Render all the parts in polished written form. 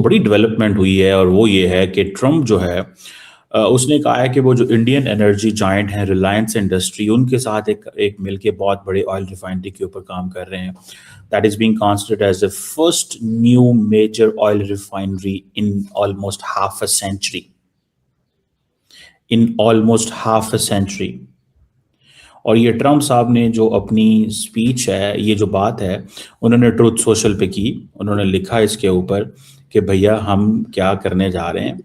बड़ी डेवलपमेंट हुई है और वो ये है कि ट्रम्प जो है उसने कहा है कि वो जो इंडियन एनर्जी जायंट हैं रिलायंस इंडस्ट्री उनके साथ एक मिलके बहुत बड़े ऑयल रिफाइनरी के ऊपर काम कर रहे हैं. That is being considered as the first new major oil refinery in almost half a century. और ये ट्रम्प साहब ने जो अपनी स्पीच है, ये जो बात है, उन्होंने ट्रुथ सोशल पे की. उन्होंने लिखा इसके ऊपर कि भैया हम क्या करने जा रहे हैं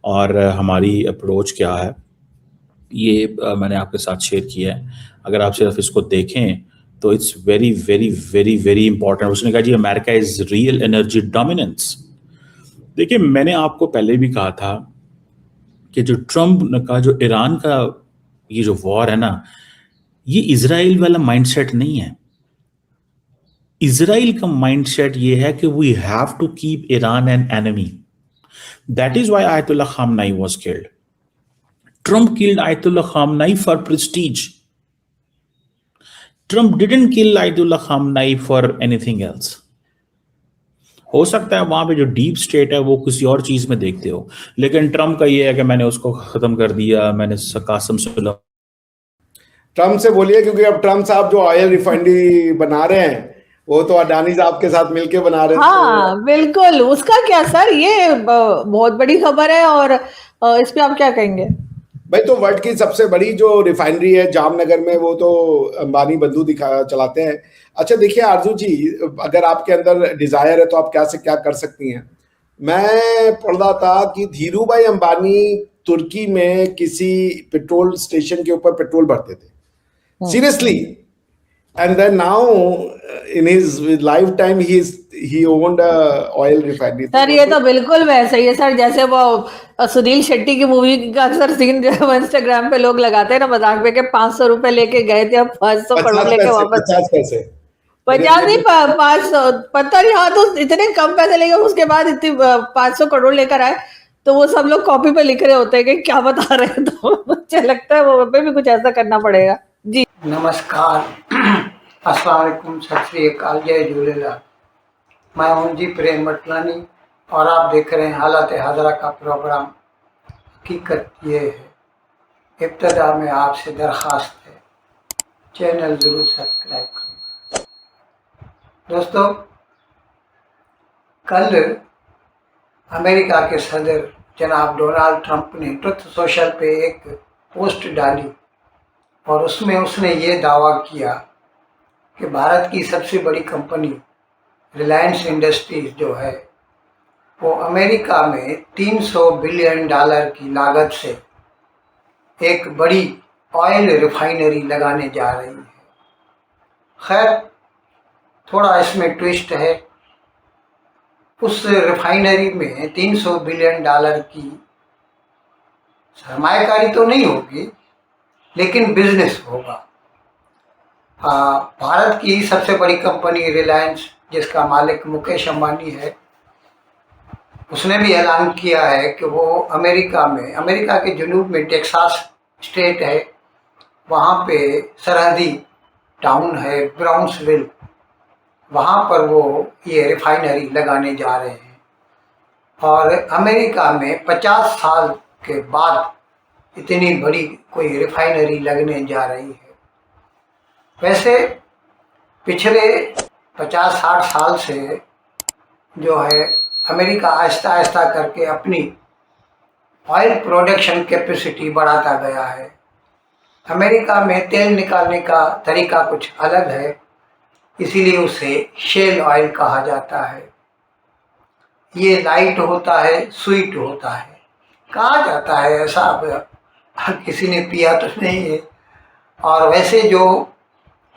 और हमारी अप्रोच क्या है. ये मैंने आपके साथ शेयर किया है. अगर आप सिर्फ इसको देखें तो it's very very very very important. उसने कहा जी America is real energy dominance. देखिए मैंने आपको पहले भी कहा था कि जो ट्रम्प का जो ईरान का ये जो वॉर है ना, ये इजराइल वाला माइंडसेट नहीं है. इजराइल का माइंडसेट ये है कि we have to keep Iran an enemy. That is why Ayatollah Khamenei was killed. Trump killed Ayatollah Khamenei for prestige. Trump didn't kill Ayatollah Khamenei for anything else. हो सकता है वहां पे जो डीप स्टेट है वो किसी और चीज में देखते हो, लेकिन ट्रम्प का ये है कि मैंने उसको खत्म कर दिया, मैंने कासम सुलह. ट्रम्प से बोलिए, क्योंकि अब ट्रम्प साहब जो ऑयल रिफाइनरी बना रहे हैं वो तो अडानी साहब के साथ मिलके बना रहे हैं. हाँ बिल्कुल, उसका क्या सर, ये बहुत बड़ी खबर है. और इस पे आप क्या कहेंगे? भाई तो वर्ल्ड की सबसे बड़ी जो रिफाइनरी है जामनगर में, वो तो अंबानी बंधु चलाते हैं. अच्छा देखिए आरजू जी, अगर आपके अंदर डिजायर है तो आप क्या से क्या कर सकती हैं. मैं पढ़ रहा था कि धीरू भाई अंबानी तुर्की में किसी पेट्रोल स्टेशन के ऊपर पेट्रोल भरते थे, seriously. And then now in his life time he owned oil refinery. Sir ये तो बिल्कुल वैसे ही है सर, जैसे वो सुनील शेट्टी की मूवी का अक्सर सीन जो है वो इंस्टाग्राम पे लोग लगाते हैं ना मजाक में, के 500 रुपए लेके गए थे, अब 500 करोड़ लेके वापस. 50 पैसे 50 नहीं, 500 पता नहीं. हाँ तो इतने कम पैसे लेके उसके बाद इतनी 500 करोड़ लेकर आए, तो वो सब लोग कॉपी पे लिख रहे होते हैं कि क्या बता रहे हैं. तो मुझे लगता है वो हमें भी कुछ ऐसा करना पड़ेगा जी. नमस्कार, अस्सलाम वालेकुम, सत श्री अकाल, जय झूलेलाल. मैं हूं जी प्रेम मटलानी और आप देख रहे हैं हालत हाजरा का प्रोग्राम. हकीकत ये है, इब्तदा में आपसे दरख्वास्त है, चैनल ज़रूर सब्सक्राइब करें. दोस्तों, कल अमेरिका के सदर जनाब डोनाल्ड ट्रंप ने ट्रुथ सोशल पे एक पोस्ट डाली और उसमें उसने ये दावा किया कि भारत की सबसे बड़ी कंपनी रिलायंस इंडस्ट्रीज जो है वो अमेरिका में $300 बिलियन की लागत से एक बड़ी ऑयल रिफाइनरी लगाने जा रही है. खैर, थोड़ा इसमें ट्विस्ट है. उस रिफाइनरी में $300 बिलियन की सरमायाकारी तो नहीं होगी, लेकिन बिजनेस होगा. भारत की सबसे बड़ी कंपनी रिलायंस, जिसका मालिक मुकेश अंबानी है, उसने भी ऐलान किया है कि वो अमेरिका के जुनूब में टेक्सास स्टेट है, वहाँ पे सरहदी टाउन है ब्राउन्सविल, वहाँ पर वो ये रिफाइनरी लगाने जा रहे हैं. और अमेरिका में 50 साल के बाद इतनी बड़ी कोई रिफाइनरी लगने जा रही है. वैसे पिछले 50-60 साल से जो है अमेरिका आहिस्ता आहिस्ता करके अपनी ऑयल प्रोडक्शन कैपेसिटी बढ़ाता गया है. अमेरिका में तेल निकालने का तरीका कुछ अलग है, इसीलिए उसे शेल ऑयल कहा जाता है. ये लाइट होता है, स्वीट होता है, कहा जाता है ऐसा. अब किसी ने पिया तो नहीं है. और वैसे जो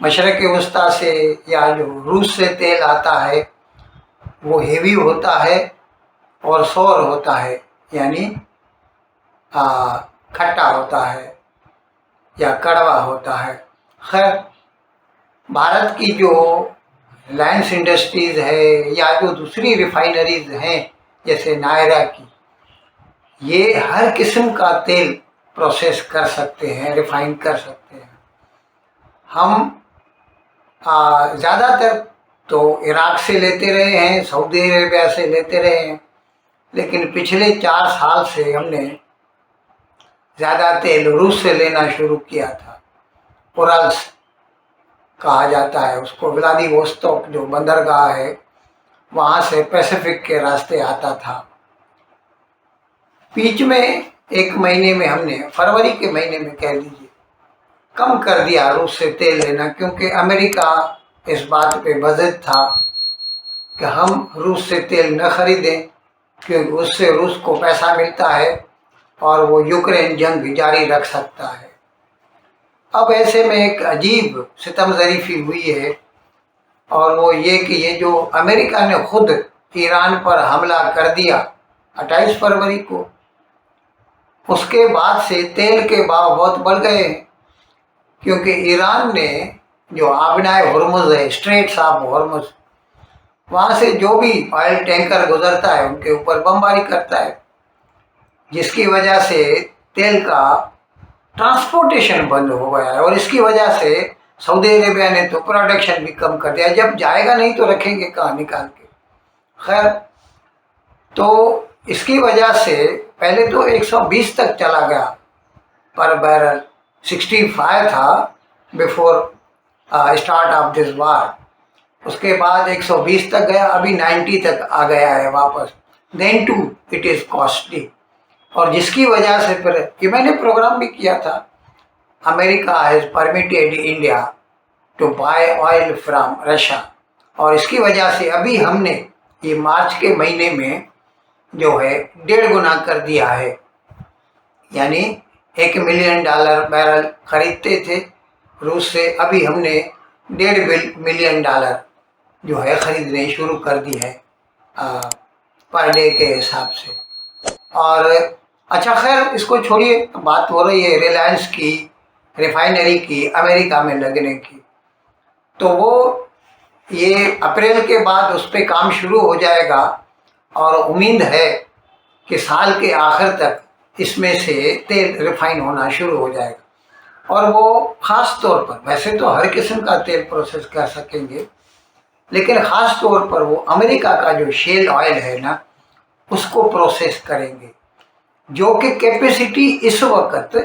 मशरक़ वस्ता से या जो रूस से तेल आता है वो हेवी होता है और सौर होता है, यानी खट्टा होता है या कड़वा होता है. खैर, भारत की जो रिलायंस इंडस्ट्रीज़ है या जो दूसरी रिफाइनरीज हैं जैसे नायरा की, ये हर किस्म का तेल प्रोसेस कर सकते हैं, रिफाइन कर सकते हैं. हम ज़्यादातर तो इराक से लेते रहे हैं, सऊदी अरेबिया से लेते रहे हैं, लेकिन पिछले 4 साल से हमने ज़्यादा तेल रूस से लेना शुरू किया था। उराल्स कहा जाता है उसको, व्लादिवोस्तोक जो बंदरगाह है वहाँ से पैसिफिक के रास्ते आता था। बीच में एक महीने में हमने, फरवरी के महीने में कह लीजिए, कम कर दिया रूस से तेल लेना, क्योंकि अमेरिका इस बात पे बज़िद था कि हम रूस से तेल न खरीदें, क्योंकि उससे रूस को पैसा मिलता है और वो यूक्रेन जंग जारी रख सकता है। अब ऐसे में एक अजीब सितमज़रीफ़ी हुई है, और वो ये कि ये जो अमेरिका ने खुद ईरान पर हमला कर दिया 28 फरवरी को, उसके बाद से तेल के भाव बहुत बढ़ गए हैं, क्योंकि ईरान ने जो आबनाए हुर्मुज़ है, स्ट्रेट्स ऑफ हुर्मुज़, वहाँ से जो भी ऑयल टैंकर गुजरता है उनके ऊपर बमबारी करता है, जिसकी वजह से तेल का ट्रांसपोर्टेशन बंद हो गया है। और इसकी वजह से सऊदी अरेबिया ने तो प्रोडक्शन भी कम कर दिया, जब जाएगा नहीं तो रखेंगे कहाँ निकाल के। खैर, तो इसकी वजह से पहले तो 120 तक चला गया पर बैरल, 65 था बिफोर स्टार्ट ऑफ दिस वार, उसके बाद 120 तक गया, अभी 90 तक आ गया है वापस। Then too it is costly, और जिसकी वजह से फिर ये मैंने प्रोग्राम भी किया था, America has permitted India to buy oil from Russia, और इसकी वजह से अभी हमने ये मार्च के महीने में जो है 1.5 गुना कर दिया है, यानी $1 मिलियन बैरल खरीदते थे रूस से, अभी हमने $1.5 मिलियन जो है खरीदने शुरू कर दी है पर डे के हिसाब से। और अच्छा, खैर इसको छोड़िए, बात हो रही है रिलायंस की रिफाइनरी की अमेरिका में लगने की, तो वो ये अप्रैल के बाद उस पर काम शुरू हो जाएगा, और उम्मीद है कि साल के आखिर तक इसमें से तेल रिफाइन होना शुरू हो जाएगा। और वो ख़ास तौर पर, वैसे तो हर किस्म का तेल प्रोसेस कर सकेंगे, लेकिन ख़ास तौर पर वो अमेरिका का जो शेल ऑयल है ना, उसको प्रोसेस करेंगे, जो कि कैपेसिटी इस वक्त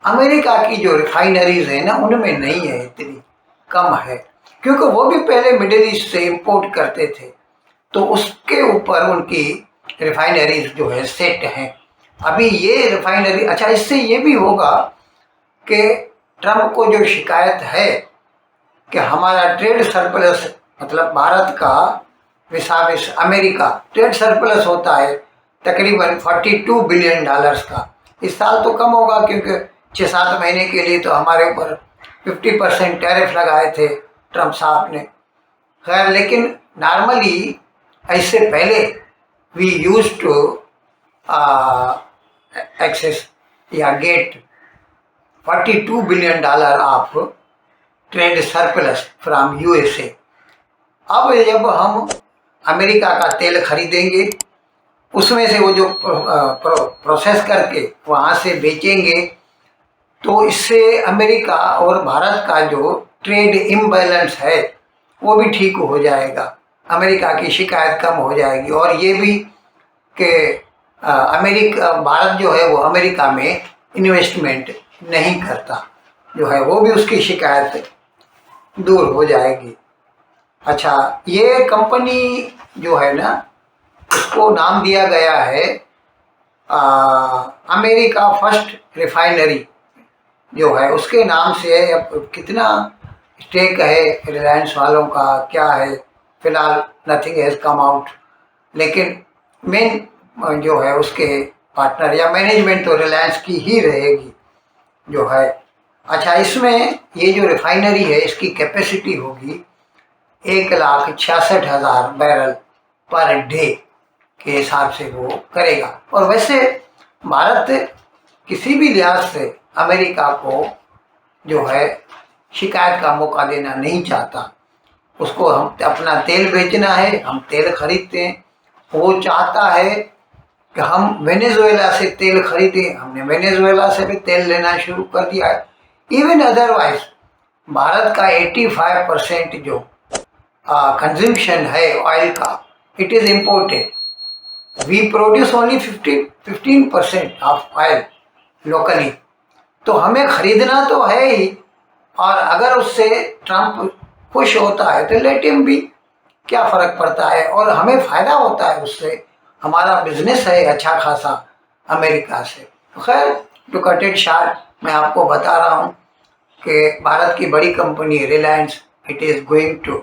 अमेरिका की जो रिफाइनरीज है ना उनमें नहीं है, इतनी कम है, क्योंकि वो भी पहले मिडिल ईस्ट से इंपोर्ट करते थे, तो उसके ऊपर उनकी रिफाइनरीज जो है सेट हैं। अभी ये रिफाइनरी, अच्छा इससे ये भी होगा कि ट्रम्प को जो शिकायत है कि हमारा ट्रेड सरप्लस, मतलब भारत का विसाविस अमेरिका ट्रेड सरप्लस होता है तकरीबन $42 बिलियन का, इस साल तो कम होगा क्योंकि 6-7 महीने के लिए तो हमारे ऊपर 50% टैरिफ लगाए थे ट्रम्प साहब ने। खैर, लेकिन नॉर्मली ऐसे पहले वी यूज टू एक्सेस या get $42 billion of trade surplus from USA। अब जब हम अमेरिका का तेल खरीदेंगे, उसमें से वो जो प्रोसेस करके वहाँ से बेचेंगे, तो इससे अमेरिका और भारत का जो ट्रेड इम्बैलेंस है वो भी ठीक हो जाएगा, अमेरिका की शिकायत कम हो जाएगी। और ये भी कि भारत जो है वो अमेरिका में इन्वेस्टमेंट नहीं करता जो है, वो भी उसकी शिकायत दूर हो जाएगी। अच्छा, ये कंपनी जो है ना, उसको नाम दिया गया है अमेरिका फर्स्ट रिफाइनरी जो है, उसके नाम से है। अब कितना स्टेक है रिलायंस वालों का क्या है, फिलहाल नथिंग हैज़ कम आउट, लेकिन मेन जो है उसके पार्टनर या मैनेजमेंट तो रिलायंस की ही रहेगी जो है। अच्छा, इसमें ये जो रिफाइनरी है इसकी कैपेसिटी होगी 1,66,000 बैरल पर डे के हिसाब से वो करेगा। और वैसे भारत किसी भी लिहाज से अमेरिका को जो है शिकायत का मौका देना नहीं चाहता। उसको हम अपना तेल बेचना है, हम तेल खरीदते हैं, वो चाहता है कि हम वेनेजुएला से तेल खरीदें, हमने वेनेजुएला से भी तेल लेना शुरू कर दिया है। इवन अदरवाइज भारत का 85% जो कंजम्पशन है ऑयल का, it is imported. We produce only 15% of oil locally, तो हमें खरीदना तो है ही, और अगर उससे ट्रम्प खुश होता है तो लेट हिम भी, क्या फ़र्क पड़ता है, और हमें फ़ायदा होता है उससे, हमारा बिजनेस है अच्छा खासा अमेरिका से। तो खैर टू कट इट शॉर्ट, मैं आपको बता रहा हूँ कि भारत की बड़ी company Reliance, it is going to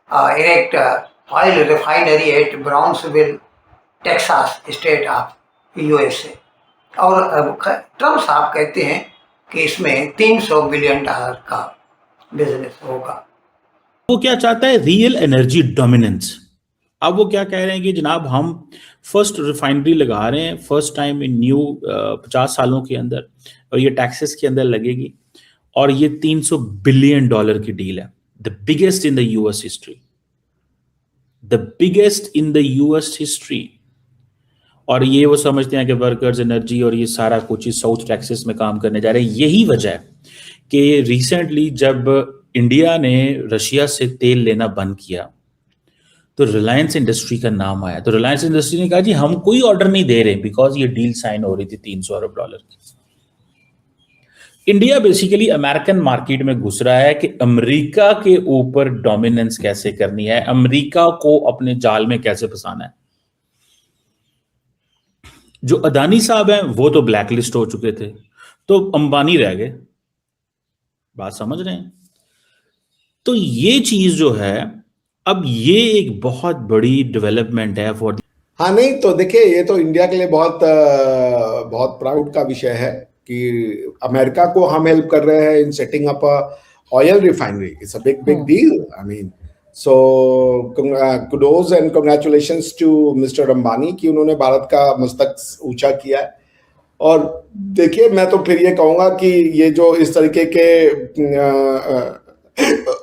erect oil refinery at Brownsville Texas state of USA, और ट्रम्प साहब कहते हैं कि इसमें $300 बिलियन का बिजनेस होगा। वो क्या चाहता है? Real energy dominance. अब वो क्या कह रहे हैं कि जनाब हम फर्स्ट रिफाइनरी लगा रहे हैं फर्स्ट टाइम इन न्यू 50 सालों के अंदर, और ये टैक्सेस के अंदर लगेगी, और ये $300 बिलियन की डील है, the biggest in the US history, the biggest in the US history. और ये वो समझते हैं कि वर्कर्स एनर्जी और ये सारा कुछ ही साउथ टेक्सास में काम करने जा रहे हैं। यही वजह है कि रिसेंटली जब इंडिया ने रशिया से तेल लेना बंद किया तो रिलायंस इंडस्ट्री का नाम आया। तो रिलायंस इंडस्ट्री ने कहा जी हम कोई ऑर्डर नहीं दे रहे, बिकॉज ये डील साइन हो रही थी $300 अरब की। इंडिया बेसिकली अमेरिकन मार्केट में घुस रहा है कि अमेरिका के ऊपर डोमिनेंस कैसे करनी है, अमेरिका को अपने जाल में कैसे फंसाना है। जो अदानी साहब हैं वो तो ब्लैकलिस्ट हो चुके थे, तो अंबानी रह गए। बात समझ रहे हैं? तो ये चीज जो है, अब ये एक बहुत बड़ी डेवलपमेंट है फॉर। हाँ नहीं तो देखिए, ये तो इंडिया के लिए बहुत बहुत प्राउड का विषय है कि अमेरिका को हम हेल्प कर रहे हैं in setting up oil refinery. It's a big deal. I mean so kudos and congratulations to mister Ambani कि उन्होंने भारत का मस्तक ऊंचा किया है। और देखिए, मैं तो फिर ये कहूँगा कि ये जो इस तरीके के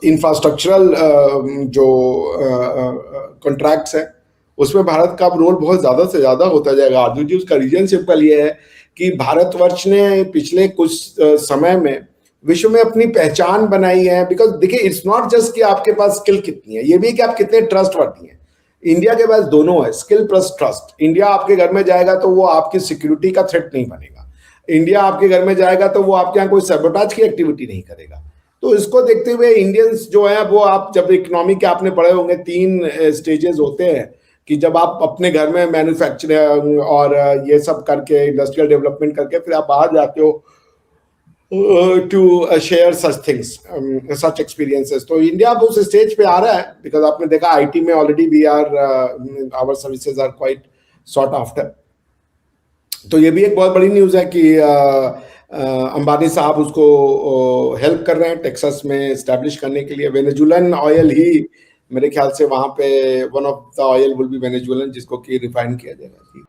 इंफ्रास्ट्रक्चरल जो कॉन्ट्रैक्ट्स हैं उसमें भारत का रोल बहुत ज़्यादा से ज़्यादा होता जाएगा। अर्जुन जी, उसका रीजन सिंपल ये है कि भारतवर्ष ने पिछले कुछ समय में विश्व में अपनी पहचान बनाई है। बिकॉज देखिए, इट्स नॉट जस्ट कि आपके पास स्किल कितनी है, ये भी कि आप कितने ट्रस्टवर्दी हैं। इंडिया के पास दोनों है, स्किल प्लस ट्रस्ट। इंडिया आपके घर में जाएगा तो वो आपकी सिक्योरिटी का थ्रेट नहीं बनेगा। इंडिया आपके घर में जाएगा तो वो आपके यहाँ कोई सैबोटाज की एक्टिविटी नहीं करेगा। तो इसको देखते हुए इंडियंस जो है वो, आप जब इकोनॉमी के आपने पढ़े होंगे 3 स्टेजेस होते हैं कि जब आप अपने घर में मैन्युफैक्चरिंग और ये सब करके इंडस्ट्रियल डेवलपमेंट करके फिर आप बाहर जाते हो to share such things, such experiences. तो इंडिया अब उस स्टेज पे आ रहा है, बिकॉज आपने देखा आईटी में already we are, our services are quite sought after. तो ये भी एक बहुत बड़ी न्यूज़ है कि अंबानी साहब उसको हेल्प कर रहे हैं टेक्सास में एस्टैब्लिश करने के लिए। वेनेजुएलन ऑयल ही मेरे ख्याल से वहां पे one of the oil will be Venezuelan, जिसको कि रिफाइन किया जाएगा।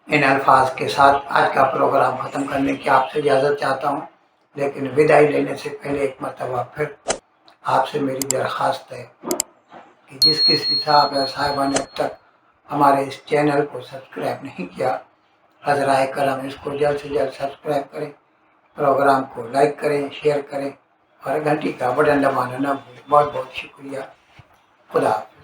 इन अल्फाज के साथ आज का प्रोग्राम ख़त्म करने की आपसे इजाज़त चाहता हूँ, लेकिन विदाई लेने से पहले एक मरतबा फिर आपसे मेरी दरख्वास्त है कि जिस किसी साहब या साहिबा ने अब तक हमारे इस चैनल को सब्सक्राइब नहीं किया, हज़राए करम इसको जल्द से जल्द सब्सक्राइब करें, प्रोग्राम को लाइक करें, शेयर करें और घंटी का बटन दबाना न भूलें। बहुत बहुत शुक्रिया। खुदा हाफ़िज़।